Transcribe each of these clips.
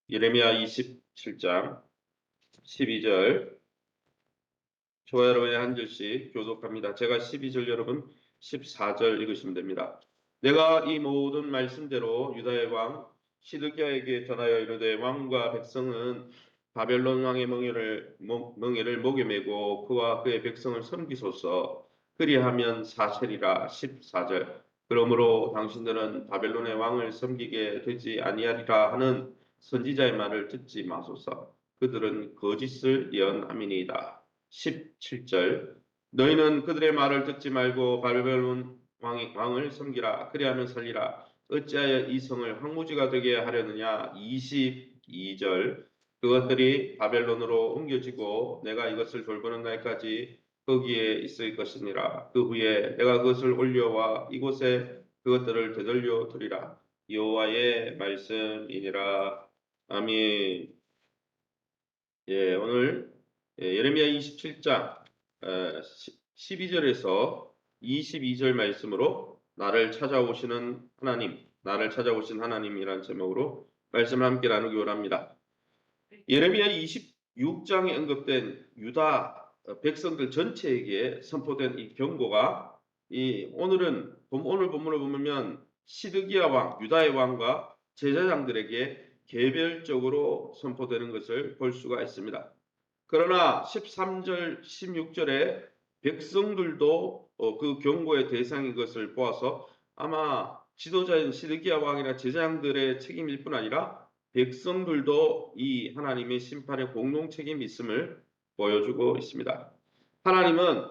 예레미야 27장 12절. 저와 여러분의 한 절씩 교독합니다. 제가 12절, 여러분 14절 읽으시면 됩니다. 내가 이 모든 말씀대로 유다의 왕 시드기야에게 전하여 이르되 왕과 백성은 바벨론 왕의 멍에를 목에 메고 그와 그의 백성을 섬기소서. 그리하면 사실이라. 14절. 그러므로 당신들은 바벨론의 왕을 섬기게 되지 아니하리라 하는 선지자의 말을 듣지 마소서. 그들은 거짓을 예언함이니이다. 17절. 너희는 그들의 말을 듣지 말고 바벨론 왕을 섬기라. 그리하면 살리라. 어찌하여 이 성을 황무지가 되게 하려느냐. 22절. 그것들이 바벨론으로 옮겨지고 내가 이것을 돌보는 날까지 거기에 있을 것이니라. 그 후에 내가 그것을 올려와 이곳에 그것들을 되돌려 두리라. 여호와의 말씀이니라. 아멘. 예, 오늘 예레미야 27장 12절에서 22절 말씀으로 나를 찾아오신 하나님이라는 제목으로 말씀을 함께 나누기 원합니다. 예레미야 26장에 언급된 유다 백성들 전체에게 선포된 이 경고가 오늘 본문을 보면 시드기야 왕, 유다의 왕과 제사장들에게 개별적으로 선포되는 것을 볼 수가 있습니다. 그러나 13절, 16절에 백성들도 그 경고의 대상인 것을 보아서 아마 지도자인 시드기야 왕이나 제사장들의 책임일 뿐 아니라 백성들도 이 하나님의 심판의 공동 책임이 있음을 보여주고 있습니다. 하나님은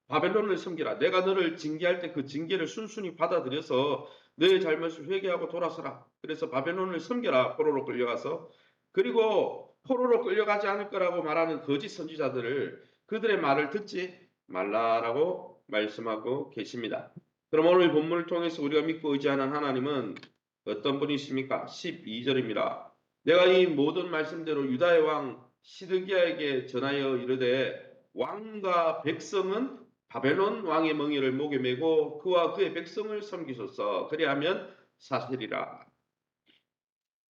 바벨론을 섬기라. 내가 너를 징계할 때 그 징계를 순순히 받아들여서 너의 잘못을 회개하고 돌아서라. 그래서 바벨론을 섬겨라. 포로로 끌려가서. 그리고 포로로 끌려가지 않을 거라고 말하는 거짓 선지자들을 그들의 말을 듣지 말라라고 말씀하고 계십니다. 그럼 오늘 본문을 통해서 우리가 믿고 의지하는 하나님은 어떤 분이십니까? 12절입니다. 내가 이 모든 말씀대로 유다의 왕 시드기야에게 전하여 이르되 왕과 백성은 바벨론 왕의 멍에를 목에 메고 그와 그의 백성을 섬기소서. 그리하면 사실이라.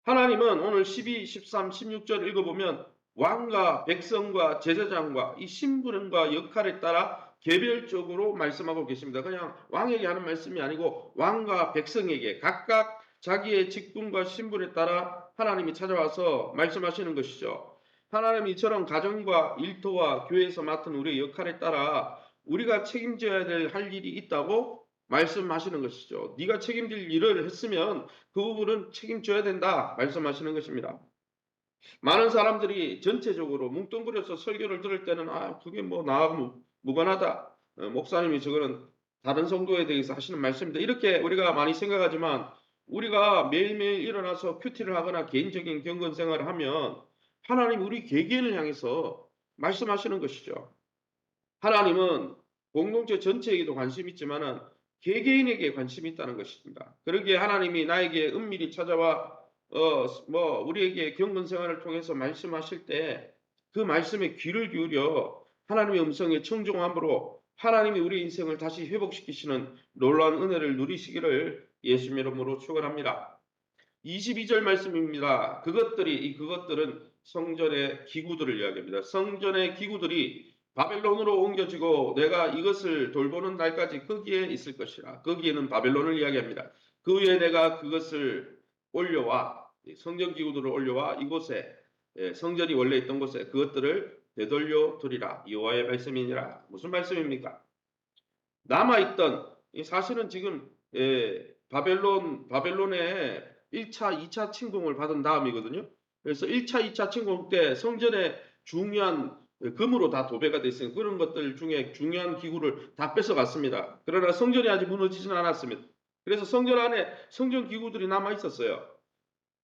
하나님은 오늘 12, 13, 16절 읽어보면 왕과 백성과 제사장과 이 신분과 역할에 따라 개별적으로 말씀하고 계십니다. 그냥 왕에게 하는 말씀이 아니고 왕과 백성에게 각각 자기의 직분과 신분에 따라 하나님이 찾아와서 말씀하시는 것이죠. 하나님이 이처럼 가정과 일터와 교회에서 맡은 우리의 역할에 따라 우리가 책임져야 될 할 일이 있다고 말씀하시는 것이죠. 네가 책임질 일을 했으면 그 부분은 책임져야 된다 말씀하시는 것입니다. 많은 사람들이 전체적으로 뭉뚱그려서 설교를 들을 때는 그게 뭐 나하고 무관하다. 목사님이 저거는 다른 성도에 대해서 하시는 말씀입니다. 이렇게 우리가 많이 생각하지만 우리가 매일매일 일어나서 큐티를 하거나 개인적인 경건 생활을 하면 하나님 우리 개개인을 향해서 말씀하시는 것이죠. 하나님은 공동체 전체에게도 관심이 있지만은 개개인에게 관심이 있다는 것입니다. 그러기에 하나님이 나에게 은밀히 찾아와 우리에게 경건 생활을 통해서 말씀하실 때 그 말씀에 귀를 기울여 하나님의 음성에 청종함으로 하나님이 우리 인생을 다시 회복시키시는 놀라운 은혜를 누리시기를 예수님 이름으로 축원합니다. 22절 말씀입니다. 그것들은 성전의 기구들을 이야기합니다. 성전의 기구들이 바벨론으로 옮겨지고 내가 이것을 돌보는 날까지 거기에 있을 것이라. 거기에는 바벨론을 이야기합니다. 그 후에 내가 그것을 올려와 성전 기구들을 올려와 이곳에 성전이 원래 있던 곳에 그것들을 되돌려 두리라. 여호와의 말씀이니라. 무슨 말씀입니까? 남아있던 사실은 지금 바벨론의 1차, 2차 침공을 받은 다음이거든요. 그래서 1차, 2차 침공 때 성전에 중요한 금으로 다 도배가 돼 있으니 그런 것들 중에 중요한 기구를 다 뺏어갔습니다. 그러나 성전이 아직 무너지지는 않았습니다. 그래서 성전 안에 성전 기구들이 남아 있었어요.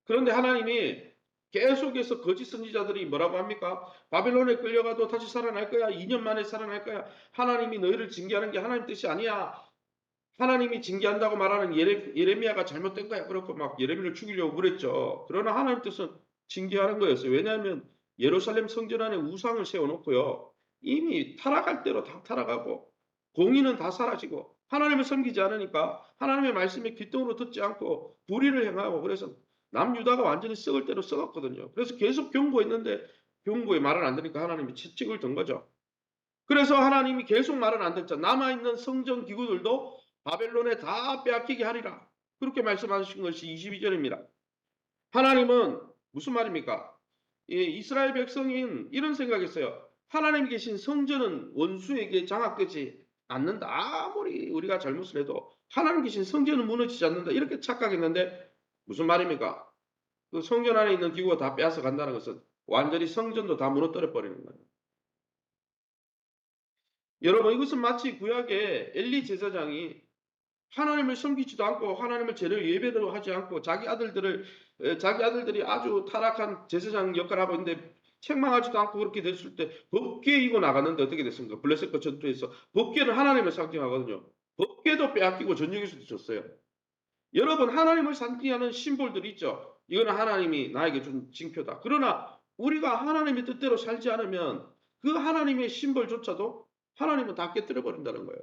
그런데 하나님이 계속해서 거짓 선지자들이 뭐라고 합니까? 바벨론에 끌려가도 다시 살아날 거야. 2년 만에 살아날 거야. 하나님이 너희를 징계하는 게 하나님 뜻이 아니야. 하나님이 징계한다고 말하는 예레미야가 잘못된 거야. 그렇고 막 예레미야를 죽이려고 그랬죠. 그러나 하나님 뜻은 징계하는 거였어요. 왜냐하면 예루살렘 성전 안에 우상을 세워놓고요. 이미 타락할 대로 다 타락하고 공의는 다 사라지고 하나님을 섬기지 않으니까 하나님의 말씀에 귀등으로 듣지 않고 불의를 행하고 그래서 남유다가 완전히 썩을 대로 썩었거든요. 그래서 계속 경고했는데 경고의 말을 안 들으니까 하나님이 채찍을 든 거죠. 그래서 하나님이 계속 말을 안 듣자 남아있는 성전 기구들도 바벨론에 다 빼앗기게 하리라. 그렇게 말씀하신 것이 22절입니다. 하나님은 무슨 말입니까? 이스라엘 백성인 이런 생각했어요. 하나님 계신 성전은 원수에게 장악되지 않는다. 아무리 우리가 잘못을 해도 하나님 계신 성전은 무너지지 않는다. 이렇게 착각했는데 무슨 말입니까? 그 성전 안에 있는 기구가 다 빼앗아 간다는 것은 완전히 성전도 다 무너뜨려 버리는 거예요. 여러분 이것은 마치 구약의 엘리 제사장이 하나님을 섬기지도 않고 하나님을 제대로 예배도 하지 않고 자기 아들들이 아주 타락한 제사장 역할을 하고 있는데 책망하지도 않고 그렇게 됐을 때 법궤 이고 나갔는데 어떻게 됐습니까? 블레셋과 전투에서 법궤는 하나님을 상징하거든요. 법궤도 빼앗기고 전쟁에서도 졌어요. 여러분 하나님을 상징하는 심볼들이 있죠. 이거는 하나님이 나에게 준 징표다. 그러나 우리가 하나님의 뜻대로 살지 않으면 그 하나님의 심볼조차도 하나님은 다 깨뜨려 버린다는 거예요.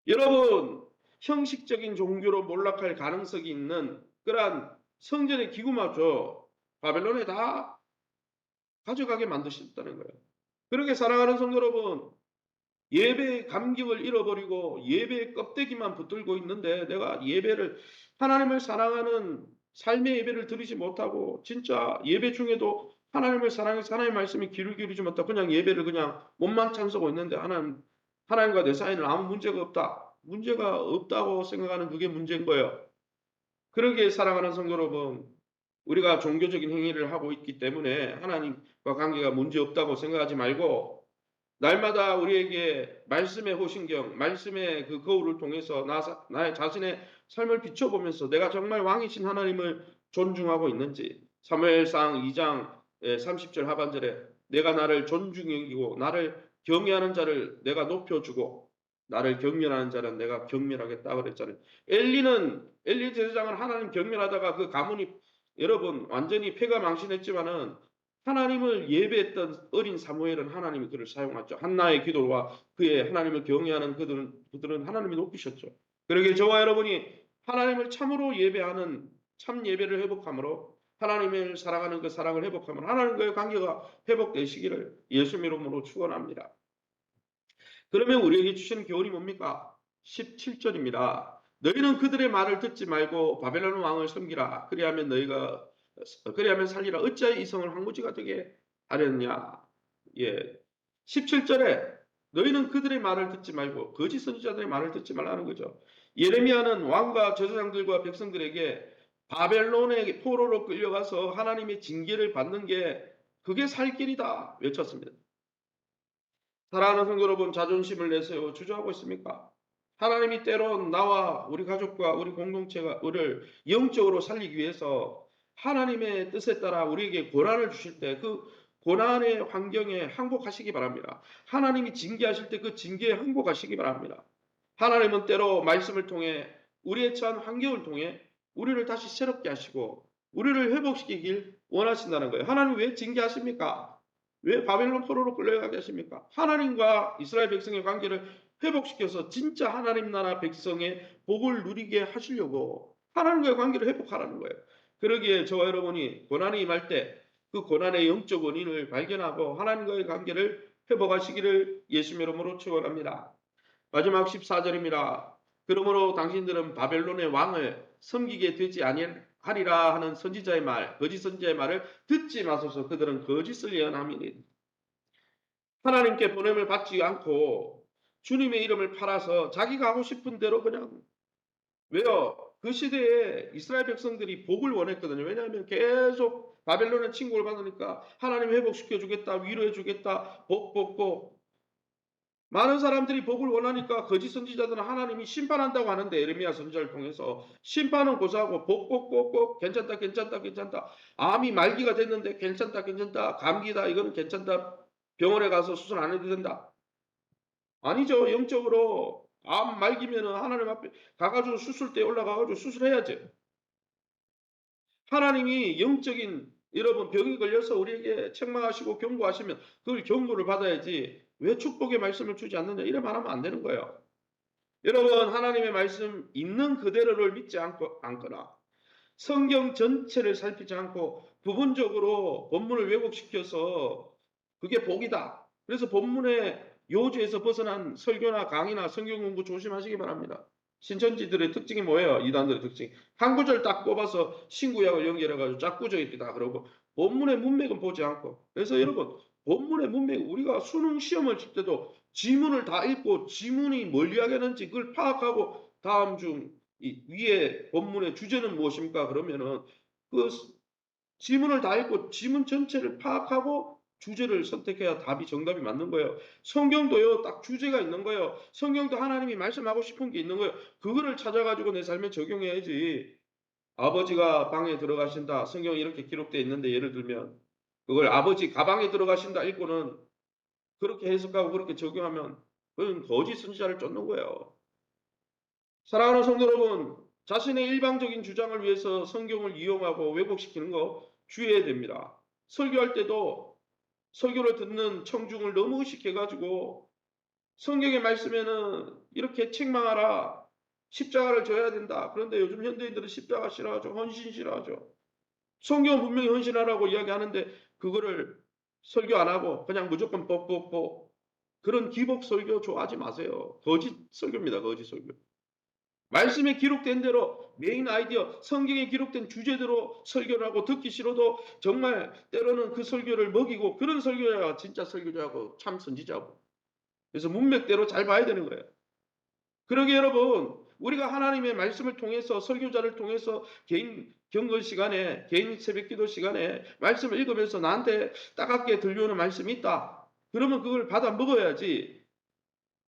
여러분 형식적인 종교로 몰락할 가능성이 있는 그러한 성전의 기구마저 바벨론에 다 가져가게 만드셨다는 거예요. 그렇게 살아가는 성도 여러분, 예배의 감격을 잃어버리고 예배의 껍데기만 붙들고 있는데 내가 예배를 하나님을 사랑하는 삶의 예배를 드리지 못하고 진짜 예배 중에도 하나님을 사랑해서 하나님의 말씀에 귀를 기울이지 못하고 그냥 예배를 그냥 몸만 찬송하고 있는데 하나님과 내 사이는 아무 문제가 없다. 문제가 없다고 생각하는 그게 문제인 거예요. 그러기에 사랑하는 성도 여러분, 우리가 종교적인 행위를 하고 있기 때문에 하나님과 관계가 문제 없다고 생각하지 말고 날마다 우리에게 말씀의 호신경, 말씀의 그 거울을 통해서 나의 자신의 삶을 비춰보면서 내가 정말 왕이신 하나님을 존중하고 있는지 사무엘상 2장 30절 하반절에 내가 나를 존중히 여기고 나를 경외하는 자를 내가 높여주고 나를 경멸하는 자는 내가 경멸하겠다 그랬잖아요. 엘리 제사장은 하나님 경멸하다가 그 가문이 여러분 완전히 폐가 망신했지만은 하나님을 예배했던 어린 사무엘은 하나님이 그를 사용하죠. 한나의 기도와 그의 하나님을 경외하는 그들은 하나님이 높이셨죠. 그러기에 저와 여러분이 하나님을 참으로 예배하는 참 예배를 회복함으로 하나님을 사랑하는 그 사랑을 회복함으로 하나님과의 관계가 회복되시기를 예수님 이름으로 축원합니다. 그러면 우리에게 주시는 교훈이 뭡니까? 17절입니다. 너희는 그들의 말을 듣지 말고 바벨론 왕을 섬기라. 그리하면 살리라. 어찌하여 이 성을 황무지가 되게 하렸냐. 예. 17절에 너희는 그들의 말을 듣지 말고 거짓 선지자들의 말을 듣지 말라는 거죠. 예레미야는 왕과 제사장들과 백성들에게 바벨론의 포로로 끌려가서 하나님의 징계를 받는 게 그게 살 길이다 외쳤습니다. 사랑하는 성도 여러분, 자존심을 내세워 주저하고 있습니까? 하나님이 때론 나와 우리 가족과 우리 공동체가 우리를 영적으로 살리기 위해서 하나님의 뜻에 따라 우리에게 고난을 주실 때 그 고난의 환경에 항복하시기 바랍니다. 하나님이 징계하실 때 그 징계에 항복하시기 바랍니다. 하나님은 때로 말씀을 통해 우리의 처한 환경을 통해 우리를 다시 새롭게 하시고 우리를 회복시키길 원하신다는 거예요. 하나님 왜 징계하십니까? 왜 바벨론 포로로 끌려가게 하십니까? 하나님과 이스라엘 백성의 관계를 회복시켜서 진짜 하나님 나라 백성의 복을 누리게 하시려고 하나님과의 관계를 회복하라는 거예요. 그러기에 저와 여러분이 고난이 임할 때 그 고난의 영적 원인을 발견하고 하나님과의 관계를 회복하시기를 예수님 이름으로 축원합니다. 마지막 14절입니다. 그러므로 당신들은 바벨론의 왕을 섬기게 되지 아니하리라 하는 선지자의 말, 거짓 선지자의 말을 듣지 마소서. 그들은 거짓을 예언함이니 하나님께 보냄을 받지 않고 주님의 이름을 팔아서 자기가 하고 싶은 대로 그냥 왜요? 그 시대에 이스라엘 백성들이 복을 원했거든요. 왜냐하면 계속 바벨론의 침공을 받으니까 하나님 회복시켜 주겠다, 위로해 주겠다, 복. 많은 사람들이 복을 원하니까 거짓 선지자들은 하나님이 심판한다고 하는데 예레미야 선지자를 통해서 심판은 고사하고 복 괜찮다. 암이 말기가 됐는데 괜찮다. 감기다 이거는 괜찮다. 병원에 가서 수술 안 해도 된다. 아니죠. 영적으로 암 말기면은 하나님 앞에 가가지고 수술대에 올라가가지고 수술해야죠. 하나님이 영적인 여러분 병이 걸려서 우리에게 책망하시고 경고하시면 그걸 경고를 받아야지 왜 축복의 말씀을 주지 않느냐 이래 말하면 안 되는 거예요. 여러분 하나님의 말씀 있는 그대로를 믿지 않거나 성경 전체를 살피지 않고 부분적으로 본문을 왜곡시켜서 그게 복이다. 그래서 본문의 요지에서 벗어난 설교나 강의나 성경 공부 조심하시기 바랍니다. 신천지들의 특징이 뭐예요? 이단들의 특징. 한 구절 딱 뽑아서 신구약을 연결해가지고 짝구적이다 그러고 본문의 문맥은 보지 않고. 그래서 여러분 본문의 문맥 우리가 수능 시험을 칠 때도 지문을 다 읽고 지문이 뭘 이야기하는지 그걸 파악하고 다음 중 이 위에 본문의 주제는 무엇입니까? 그러면은 그 지문을 다 읽고 지문 전체를 파악하고 주제를 선택해야 답이 정답이 맞는 거예요. 성경도요, 딱 주제가 있는 거예요. 성경도 하나님이 말씀하고 싶은 게 있는 거예요. 그거를 찾아가지고 내 삶에 적용해야지. 아버지가 방에 들어가신다. 성경에 이렇게 기록되어 있는데 예를 들면 그걸 아버지 가방에 들어가신다 읽고는 그렇게 해석하고 그렇게 적용하면 그건 거짓 선지자를 쫓는 거예요. 사랑하는 성도 여러분, 자신의 일방적인 주장을 위해서 성경을 이용하고 왜곡시키는 거 주의해야 됩니다. 설교할 때도 설교를 듣는 청중을 너무 의식해가지고 성경의 말씀에는 이렇게 책망하라. 십자가를 져야 된다. 그런데 요즘 현대인들은 십자가 싫어하죠. 헌신 싫어하죠. 성경은 분명히 헌신하라고 이야기하는데 그거를 설교 안 하고 그냥 무조건 뻑뻑뻑 그런 기복 설교 좋아하지 마세요. 거짓 설교입니다. 거짓 설교. 말씀에 기록된 대로 메인 아이디어 성경에 기록된 주제대로 설교를 하고 듣기 싫어도 정말 때로는 그 설교를 먹이고 그런 설교자가 진짜 설교자고 참 선지자고 그래서 문맥대로 잘 봐야 되는 거예요. 그러게 여러분 우리가 하나님의 말씀을 통해서 설교자를 통해서 개인 경건 시간에 개인 새벽기도 시간에 말씀을 읽으면서 나한테 따갑게 들려오는 말씀이 있다. 그러면 그걸 받아 먹어야지.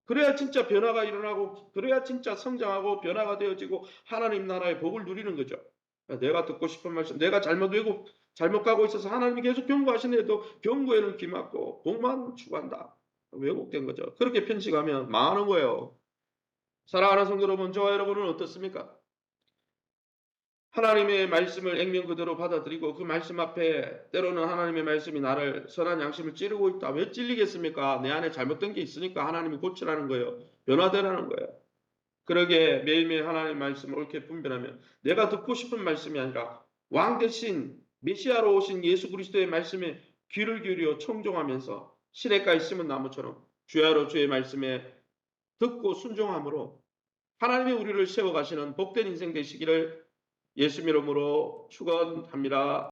그래야 진짜 변화가 일어나고 그래야 진짜 성장하고 변화가 되어지고 하나님 나라의 복을 누리는 거죠. 내가 듣고 싶은 말씀 내가 잘못 외고 잘못 가고 있어서 하나님이 계속 경고하시는데도 경고에는 귀 막고 복만 추구한다. 왜곡된 거죠. 그렇게 편식하면 망하는 거예요. 사랑하는 성도 여러분 저와 여러분은 어떻습니까? 하나님의 말씀을 액면 그대로 받아들이고 그 말씀 앞에 때로는 하나님의 말씀이 나를 선한 양심을 찌르고 있다. 왜 찔리겠습니까? 내 안에 잘못된 게 있으니까 하나님이 고치라는 거예요. 변화되라는 거예요. 그러게 매일매일 하나님의 말씀을 옳게 분별하면 내가 듣고 싶은 말씀이 아니라 왕 대신 메시아로 오신 예수 그리스도의 말씀에 귀를 기울여 청종하면서 시냇가에 심은 나무처럼 주야로 주의 말씀에 듣고 순종함으로 하나님이 우리를 세워가시는 복된 인생 되시기를 예수 이름으로 축원합니다.